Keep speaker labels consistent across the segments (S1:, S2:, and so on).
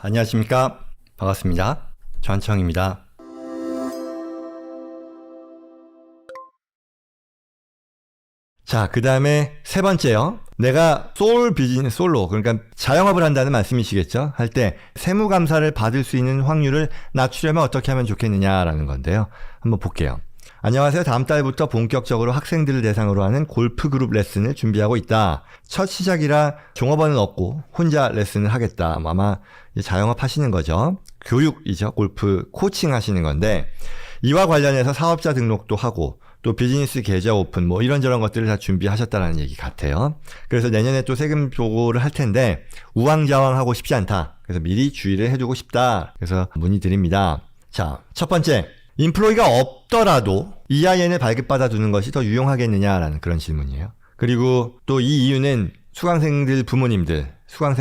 S1: 안녕하십니까. 반갑습니다. 전청입니다. 자, 그 다음에 세 번째요. 내가 솔로, 그러니까 자영업을 한다는 말씀이시겠죠? 할 때 세무감사를 받을 수 있는 확률을 낮추려면 어떻게 하면 좋겠느냐라는 건데요. 한번 볼게요. 안녕하세요. 다음 달부터 본격적으로 학생들을 대상으로 하는 골프 그룹 레슨을 준비하고 있다. 첫 시작이라 종업원은 없고 혼자 레슨을 하겠다. 아마 자영업 하시는 거죠. 교육이죠. 골프 코칭 하시는 건데 이와 관련해서 사업자 등록도 하고 또 비즈니스 계좌 오픈 뭐 이런저런 것들을 다 준비하셨다는 얘기 같아요. 그래서 내년에 또 세금 보고를 할 텐데 우왕좌왕하고 싶지 않다. 그래서 미리 주의를 해두고 싶다. 그래서 문의드립니다. 자, 첫 번째. 인플로이가 없더라도 EIN을 발급받아 두는 것이 더 유용하겠느냐라는 그런 질문이에요. 그리고 또 이 이유는 수강생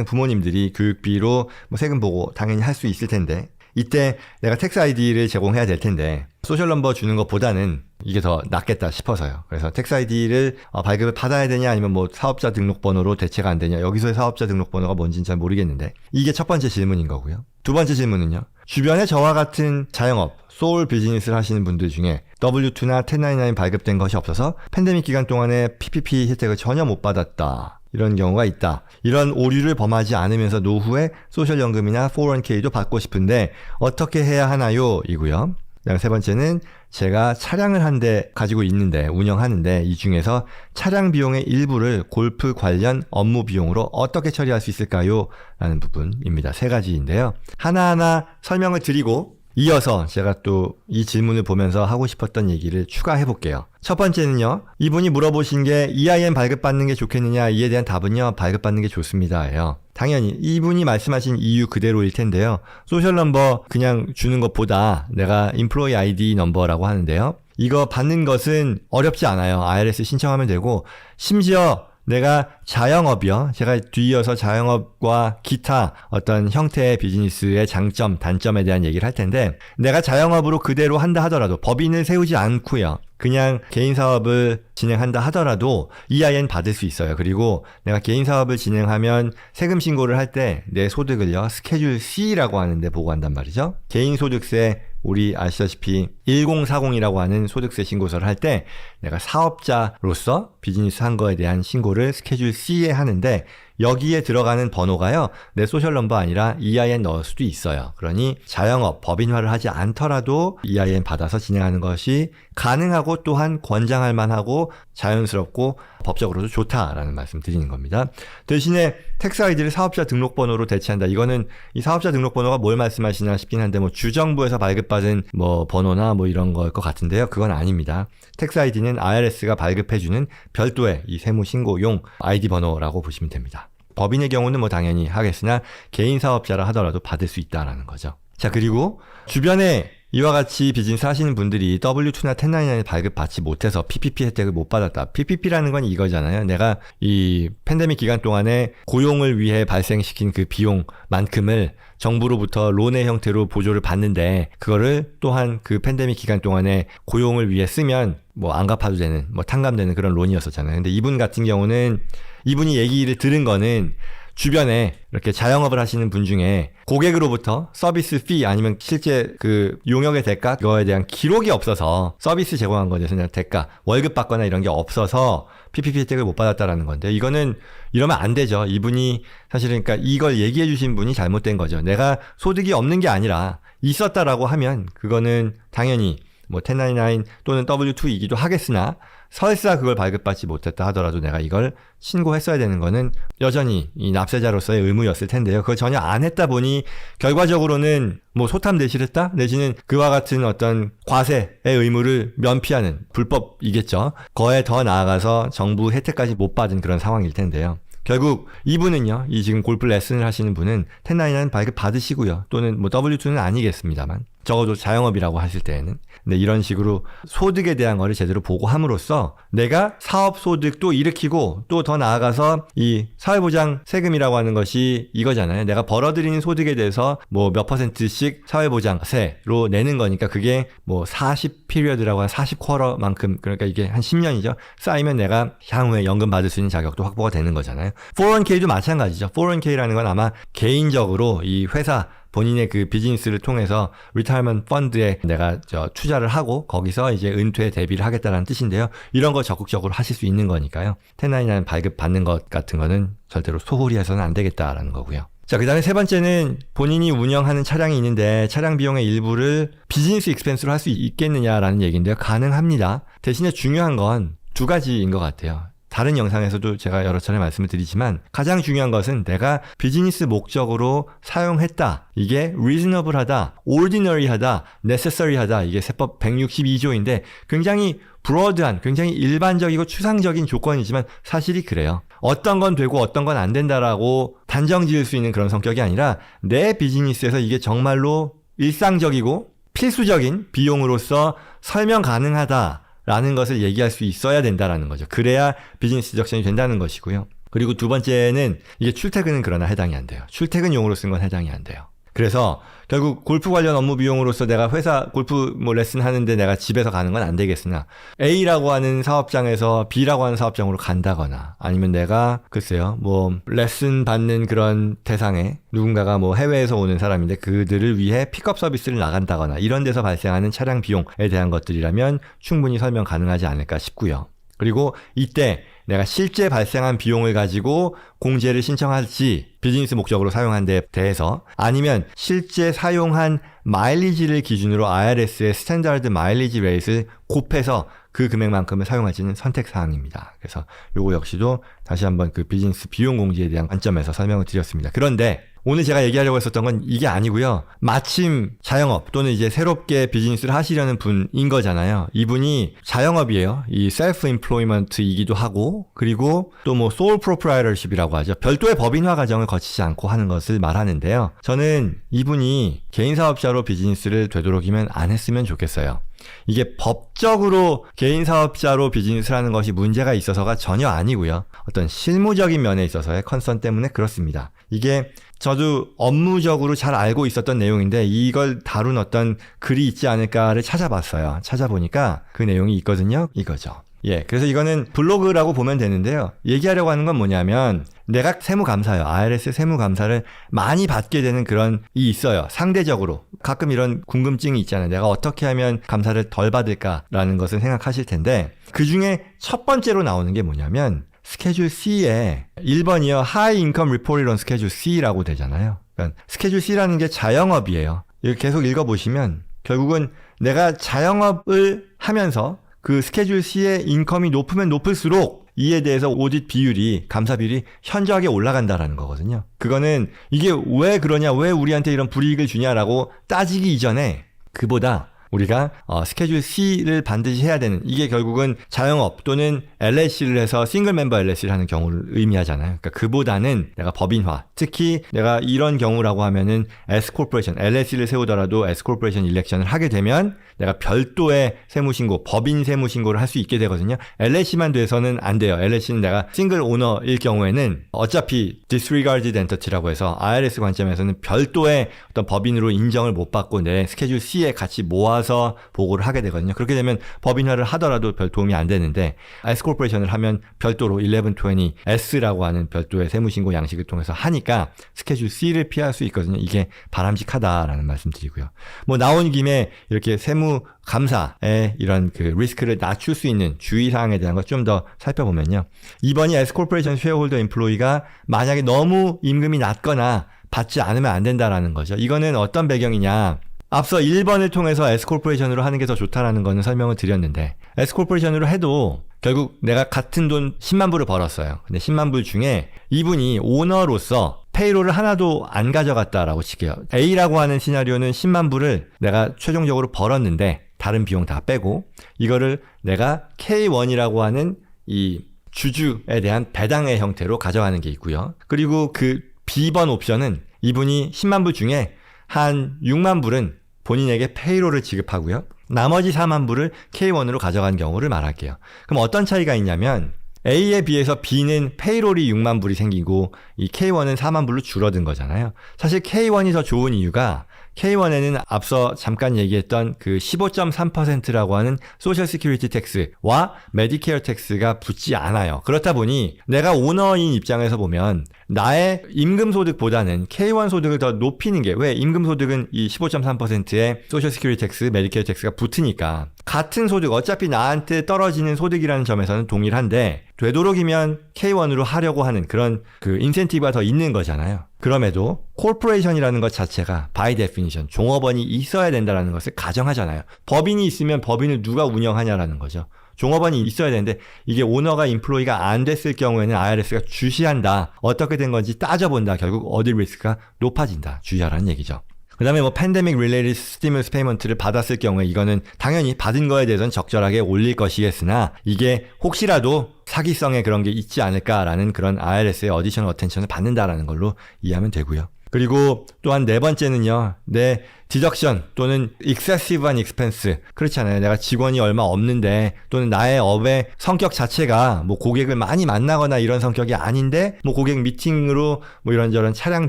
S1: 부모님들이 교육비로 뭐 세금 보고 당연히 할 수 있을 텐데 이때 내가 텍스 아이디를 제공해야 될 텐데 소셜 넘버 주는 것보다는 이게 더 낫겠다 싶어서요. 그래서 텍스 아이디를 발급을 받아야 되냐 아니면 뭐 사업자 등록번호로 대체가 안 되냐. 여기서의 사업자 등록번호가 뭔지는 잘 모르겠는데 이게 첫 번째 질문인 거고요. 두 번째 질문은요. 주변에 저와 같은 자영업, 소울 비즈니스를 하시는 분들 중에 W2나 1099 발급된 것이 없어서 팬데믹 기간 동안에 PPP 혜택을 전혀 못 받았다. 이런 경우가 있다. 이런 오류를 범하지 않으면서 노후에 소셜연금이나 401k도 받고 싶은데 어떻게 해야 하나요? 이고요. 그다음 세 번째는 제가 차량을 한 대 가지고 있는데 운영하는데 이 중에서 차량 비용의 일부를 골프 관련 업무 비용으로 어떻게 처리할 수 있을까요? 라는 부분입니다. 세 가지인데요. 하나하나 설명을 드리고 이어서 제가 또 이 질문을 보면서 하고 싶었던 얘기를 추가해 볼게요. 첫 번째는요. 이분이 물어보신 게 EIN 발급받는 게 좋겠느냐 이에 대한 답은요. 발급받는 게 좋습니다예요. 당연히 이분이 말씀하신 이유 그대로일 텐데요. 소셜 넘버 그냥 주는 것보다 내가 인플로이 아이디 넘버라고 하는데요. 이거 받는 것은 어렵지 않아요. IRS 신청하면 되고 심지어 내가 자영업이요. 제가 뒤이어서 자영업과 기타 어떤 형태의 비즈니스의 장점, 단점에 대한 얘기를 할 텐데 내가 자영업으로 그대로 한다 하더라도 법인을 세우지 않고요. 그냥 개인 사업을 진행한다 하더라도 EIN 받을 수 있어요. 그리고 내가 개인 사업을 진행하면 세금 신고를 할 때 내 소득을요. 스케줄 C라고 하는데 보고한단 말이죠. 개인 소득세 우리 아시다시피 1040이라고 하는 소득세 신고서를 할 때 내가 사업자로서 비즈니스 한 거에 대한 신고를 스케줄 C에 하는데 여기에 들어가는 번호가요. 내 소셜 넘버 아니라 EIN 넣을 수도 있어요. 그러니 자영업, 법인화를 하지 않더라도 EIN 받아서 진행하는 것이 가능하고 또한 권장할 만하고 자연스럽고 법적으로도 좋다라는 말씀 드리는 겁니다. 대신에 텍스 아이디를 사업자 등록번호로 대체한다. 이거는 이 사업자 등록번호가 뭘 말씀하시나 싶긴 한데 뭐 주정부에서 발급받은 뭐 번호나 뭐 이런 거일 것 같은데요. 그건 아닙니다. 텍스 아이디는 IRS가 발급해주는 별도의 이 세무신고용 아이디 번호라고 보시면 됩니다. 법인의 경우는 뭐 당연히 하겠으나 개인 사업자라 하더라도 받을 수 있다라는 거죠. 자, 그리고 주변에 이와 같이 비즈니스 하시는 분들이 W2나 1099 발급받지 못해서 PPP 혜택을 못 받았다. PPP라는 건 이거잖아요. 내가 이 팬데믹 기간 동안에 고용을 위해 발생시킨 그 비용만큼을 정부로부터 론의 형태로 보조를 받는데 그거를 또한 그 팬데믹 기간 동안에 고용을 위해 쓰면 뭐 안 갚아도 되는 뭐 탕감되는 그런 론이었었잖아요. 근데 이분 같은 경우는 이분이 얘기를 들은 거는 주변에 이렇게 자영업을 하시는 분 중에 고객으로부터 서비스 피 아니면 실제 그 용역의 대가 그거에 대한 기록이 없어서 서비스 제공한 거에 대해서 그냥 대가 월급 받거나 이런 게 없어서 PPP 혜택을 못 받았다라는 건데 이거는 이러면 안 되죠. 이분이 사실은 그러니까 이걸 얘기해 주신 분이 잘못된 거죠. 내가 소득이 없는 게 아니라 있었다라고 하면 그거는 당연히 뭐 1099 또는 W2이기도 하겠으나 설사 그걸 발급받지 못했다 하더라도 내가 이걸 신고했어야 되는 거는 여전히 이 납세자로서의 의무였을 텐데요. 그걸 전혀 안 했다 보니 결과적으로는 뭐 소탐대실했다 내지는 그와 같은 어떤 과세의 의무를 면피하는 불법이겠죠. 거에 더 나아가서 정부 혜택까지 못 받은 그런 상황일 텐데요. 결국 이분은요. 이 지금 골프 레슨을 하시는 분은 1099 발급 받으시고요. 또는 뭐 W2는 아니겠습니다만 적어도 자영업이라고 했을 때에는. 근데 이런 식으로 소득에 대한 거를 제대로 보고함으로써 내가 사업 소득도 일으키고 또 더 나아가서 이 사회보장 세금이라고 하는 것이 이거잖아요. 내가 벌어들이는 소득에 대해서 뭐 몇 %씩 사회보장세로 내는 거니까 그게 뭐 40피리어드라고 한 40쿼터만큼, 그러니까 이게 한 10년이죠. 쌓이면 내가 향후에 연금 받을 수 있는 자격도 확보가 되는 거잖아요. 401k도 마찬가지죠. 401k라는 건 아마 개인적으로 이 회사 본인의 그 비즈니스를 통해서 리타이먼트 펀드에 내가 투자를 하고 거기서 이제 은퇴 대비를 하겠다라는 뜻인데요. 이런 거 적극적으로 하실 수 있는 거니까요. 1099 발급 받는 것 같은 거는 절대로 소홀히 해서는 안 되겠다라는 거고요. 자, 그 다음에 세 번째는 본인이 운영하는 차량이 있는데 차량 비용의 일부를 비즈니스 익스펜스로 할 수 있겠느냐라는 얘기인데요. 가능합니다. 대신에 중요한 건 두 가지인 것 같아요. 다른 영상에서도 제가 여러 차례 말씀을 드리지만 가장 중요한 것은 내가 비즈니스 목적으로 사용했다. 이게 reasonable하다, ordinary하다, necessary하다. 이게 세법 162조인데 굉장히 브로드한, 굉장히 일반적이고 추상적인 조건이지만 사실이 그래요. 어떤 건 되고 어떤 건 안 된다라고 단정 지을 수 있는 그런 성격이 아니라 내 비즈니스에서 이게 정말로 일상적이고 필수적인 비용으로서 설명 가능하다 라는 것을 얘기할 수 있어야 된다라는 거죠. 그래야 비즈니스 디덕션이 된다는 것이고요. 그리고 두 번째는 이게 출퇴근은 그러나 해당이 안 돼요. 출퇴근용으로 쓴 건 해당이 안 돼요. 그래서 결국 골프 관련 업무 비용으로서 내가 회사 골프 뭐 레슨 하는데 내가 집에서 가는 건 안 되겠으나 A라고 하는 사업장에서 B라고 하는 사업장으로 간다거나 아니면 내가 글쎄요 뭐 레슨 받는 그런 대상에 누군가가 뭐 해외에서 오는 사람인데 그들을 위해 픽업 서비스를 나간다거나 이런 데서 발생하는 차량 비용에 대한 것들이라면 충분히 설명 가능하지 않을까 싶고요. 그리고 이때 내가 실제 발생한 비용을 가지고 공제를 신청할지 비즈니스 목적으로 사용한 데 대해서 아니면 실제 사용한 마일리지를 기준으로 IRS의 스탠다드 마일리지 레이트를 곱해서 그 금액만큼을 사용할지는 선택사항입니다. 그래서 요거 역시도 다시 한번 그 비즈니스 비용 공제에 대한 관점에서 설명을 드렸습니다. 그런데 오늘 제가 얘기하려고 했었던 건 이게 아니고요. 마침 자영업 또는 이제 새롭게 비즈니스를 하시려는 분인 거잖아요. 이분이 자영업이에요. 이 셀프 임플로이먼트이기도 하고 그리고 또 뭐 소울 프로프라이터십이라고 하죠. 별도의 법인화 과정을 거치지 않고 하는 것을 말하는데요. 저는 이분이 개인 사업자로 비즈니스를 되도록이면 안 했으면 좋겠어요. 이게 법적으로 개인 사업자로 비즈니스를 하는 것이 문제가 있어서가 전혀 아니고요. 어떤 실무적인 면에 있어서의 컨선 때문에 그렇습니다. 이게 저도 업무적으로 잘 알고 있었던 내용인데 이걸 다룬 어떤 글이 있지 않을까를 찾아봤어요. 찾아보니까 그 내용이 있거든요. 이거죠. 예, 그래서 이거는 블로그라고 보면 되는데요. 얘기하려고 하는 건 뭐냐면 내가 세무감사요. IRS 세무감사를 많이 받게 되는 그런 이 있어요. 상대적으로. 가끔 이런 궁금증이 있잖아요. 내가 어떻게 하면 감사를 덜 받을까라는 것을 생각하실 텐데 그중에 첫 번째로 나오는 게 뭐냐면 스케줄 C에 1번이요. High Income Reported on Schedule C라고 되잖아요. 그러니까 스케줄 C라는 게 자영업이에요. 이걸 계속 읽어보시면 결국은 내가 자영업을 하면서 그 스케줄 C의 인컴이 높으면 높을수록 이에 대해서 오디트 비율이, 감사 비율이 현저하게 올라간다라는 거거든요. 그거는 이게 왜 그러냐, 왜 우리한테 이런 불이익을 주냐라고 따지기 이전에 그보다 우리가 스케줄 C를 반드시 해야 되는 이게 결국은 자영업 또는 LLC를 해서 싱글 멤버 LLC를 하는 경우를 의미하잖아요. 그러니까 그보다는 내가 법인화, 특히 내가 이런 경우라고 하면은 Scorporation, LLC를 세우더라도 Scorporation 일렉션을 하게 되면 내가 별도의 세무신고, 법인 세무신고를 할 수 있게 되거든요. LLC만 돼서는 안 돼요. LLC는 내가 싱글 오너일 경우에는 어차피 disregarded entity라고 해서 IRS 관점에서는 별도의 어떤 법인으로 인정을 못 받고 내 스케줄 C에 같이 모아서 보고를 하게 되거든요. 그렇게 되면 법인화를 하더라도 별 도움이 안 되는데 Scorporation을 하면 별도로 1120S라고 하는 별도의 세무신고 양식을 통해서 하니까 스케줄 C를 피할 수 있거든요. 이게 바람직하다라는 말씀 드리고요. 뭐 나온 김에 이렇게 세무 감사에 이런 그 리스크를 낮출 수 있는 주의사항에 대한 것 좀 더 살펴보면요. 2번이 Scorporation 쉐어홀더 인플로이가 만약에 너무 임금이 낮거나 받지 않으면 안 된다라는 거죠. 이거는 어떤 배경이냐. 앞서 1번을 통해서 Scorporation으로 하는 게 더 좋다라는 거는 설명을 드렸는데 Scorporation으로 해도 결국 내가 같은 돈 10만 불을 벌었어요. 근데 10만 불 중에 이분이 오너로서 페이롤을 하나도 안 가져갔다라고 칠게요. A라고 하는 시나리오는 10만 불을 내가 최종적으로 벌었는데 다른 비용 다 빼고 이거를 내가 K1이라고 하는 이 주주에 대한 배당의 형태로 가져가는 게 있고요. 그리고 그 B번 옵션은 이분이 10만 불 중에 한 6만 불은 본인에게 페이롤을 지급하고요. 나머지 4만 불을 K1으로 가져간 경우를 말할게요. 그럼 어떤 차이가 있냐면 A에 비해서 B는 페이롤이 6만 불이 생기고 이 K1은 4만 불로 줄어든 거잖아요. 사실 K1이 더 좋은 이유가 K1에는 앞서 잠깐 얘기했던 그 15.3%라고 하는 소셜 시큐리티 텍스와 메디케어 텍스가 붙지 않아요. 그렇다 보니 내가 오너인 입장에서 보면 나의 임금 소득보다는 K1 소득을 더 높이는 게, 왜 임금 소득은 이 15.3%의 소셜 시큐리티 텍스, 메디케어 텍스가 붙으니까 같은 소득, 어차피 나한테 떨어지는 소득이라는 점에서는 동일한데 되도록이면 K1으로 하려고 하는 그런 그 인센티브가 더 있는 거잖아요. 그럼에도 코퍼레이션이라는 것 자체가 by definition 종업원이 있어야 된다는 것을 가정하잖아요. 법인이 있으면 법인을 누가 운영하냐라는 거죠. 종업원이 있어야 되는데 이게 오너가 인플로이가 안 됐을 경우에는 IRS가 주시한다. 어떻게 된 건지 따져본다. 결국 어딜 리스크가 높아진다. 주의하라는 얘기죠. 그 다음에 뭐 팬데믹 릴레이드 스티뮬스 페이먼트를 받았을 경우에 이거는 당연히 받은 거에 대해서는 적절하게 올릴 것이겠으나 이게 혹시라도 사기성의 그런 게 있지 않을까라는 그런 IRS의 어디셔널 어텐션을 받는다라는 걸로 이해하면 되고요. 그리고 또한 네 번째는요. 내 디덕션 또는 excessive한 expense. 그렇잖아요. 내가 직원이 얼마 없는데 또는 나의 업의 성격 자체가 뭐 고객을 많이 만나거나 이런 성격이 아닌데 뭐 고객 미팅으로 뭐 이런저런 차량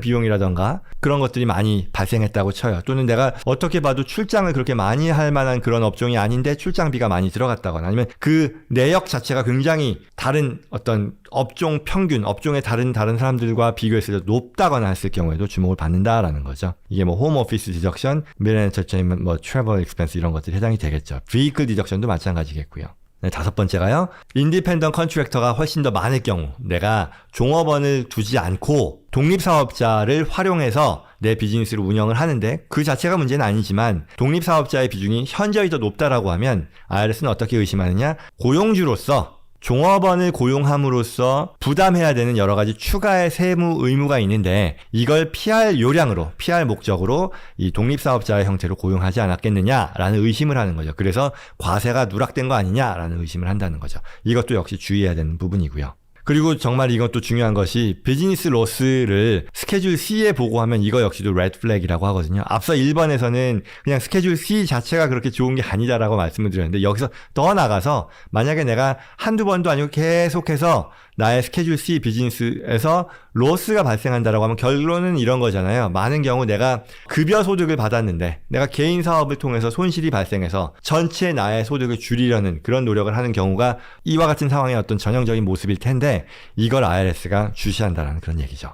S1: 비용이라던가 그런 것들이 많이 발생했다고 쳐요. 또는 내가 어떻게 봐도 출장을 그렇게 많이 할 만한 그런 업종이 아닌데 출장비가 많이 들어갔다거나 아니면 그 내역 자체가 굉장히 다른 어떤 업종 평균, 업종의 다른 사람들과 비교했을 때 높다거나 했을 경우에도 주목을 받는다라는 거죠. 이게 뭐 홈 오피스 디덕션, 미래 엔터테인먼트, 뭐 트래블 익스펜스 이런 것들이 해당이 되겠죠. 비이클 디덕션도 마찬가지겠고요. 네, 다섯 번째가요. 인디펜던트 컨트랙터가 훨씬 더 많을 경우 내가 종업원을 두지 않고 독립사업자를 활용해서 내 비즈니스를 운영을 하는데 그 자체가 문제는 아니지만 독립사업자의 비중이 현저히 더 높다라고 하면 IRS는 어떻게 의심하느냐? 고용주로서 종업원을 고용함으로써 부담해야 되는 여러 가지 추가의 세무 의무가 있는데 이걸 피할 요량으로, 피할 목적으로 이 독립사업자의 형태로 고용하지 않았겠느냐라는 의심을 하는 거죠. 그래서 과세가 누락된 거 아니냐라는 의심을 한다는 거죠. 이것도 역시 주의해야 되는 부분이고요. 그리고 정말 이것도 중요한 것이 비즈니스 로스를 스케줄 C에 보고하면 이거 역시도 레드 플래그라고 하거든요. 앞서 1번에서는 그냥 스케줄 C 자체가 그렇게 좋은 게 아니다라고 말씀을 드렸는데 여기서 더 나가서 만약에 내가 한두 번도 아니고 계속해서 나의 스케줄 C 비즈니스에서 로스가 발생한다라고 하면 결론은 이런 거잖아요. 많은 경우 내가 급여 소득을 받았는데 내가 개인 사업을 통해서 손실이 발생해서 전체 나의 소득을 줄이려는 그런 노력을 하는 경우가 이와 같은 상황의 어떤 전형적인 모습일 텐데 이걸 IRS가 주시한다라는 그런 얘기죠.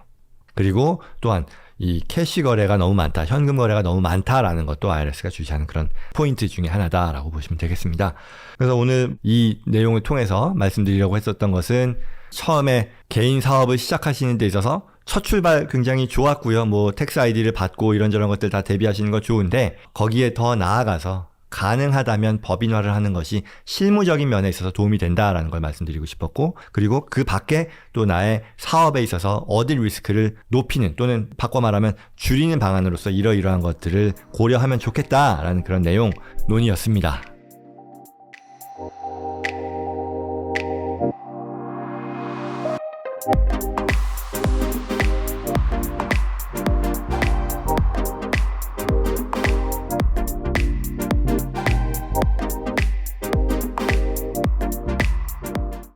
S1: 그리고 또한 이 캐시 거래가 너무 많다, 현금 거래가 너무 많다라는 것도 IRS가 주시하는 그런 포인트 중에 하나다라고 보시면 되겠습니다. 그래서 오늘 이 내용을 통해서 말씀드리려고 했었던 것은 처음에 개인 사업을 시작하시는 데 있어서 첫 출발 굉장히 좋았고요. 뭐 텍스 아이디를 받고 이런저런 것들 다 대비하시는 거 좋은데 거기에 더 나아가서 가능하다면 법인화를 하는 것이 실무적인 면에 있어서 도움이 된다라는 걸 말씀드리고 싶었고, 그리고 그 밖에 또 나의 사업에 있어서 얻을 리스크를 높이는 또는 바꿔 말하면 줄이는 방안으로서 이러이러한 것들을 고려하면 좋겠다라는 그런 내용 논의였습니다.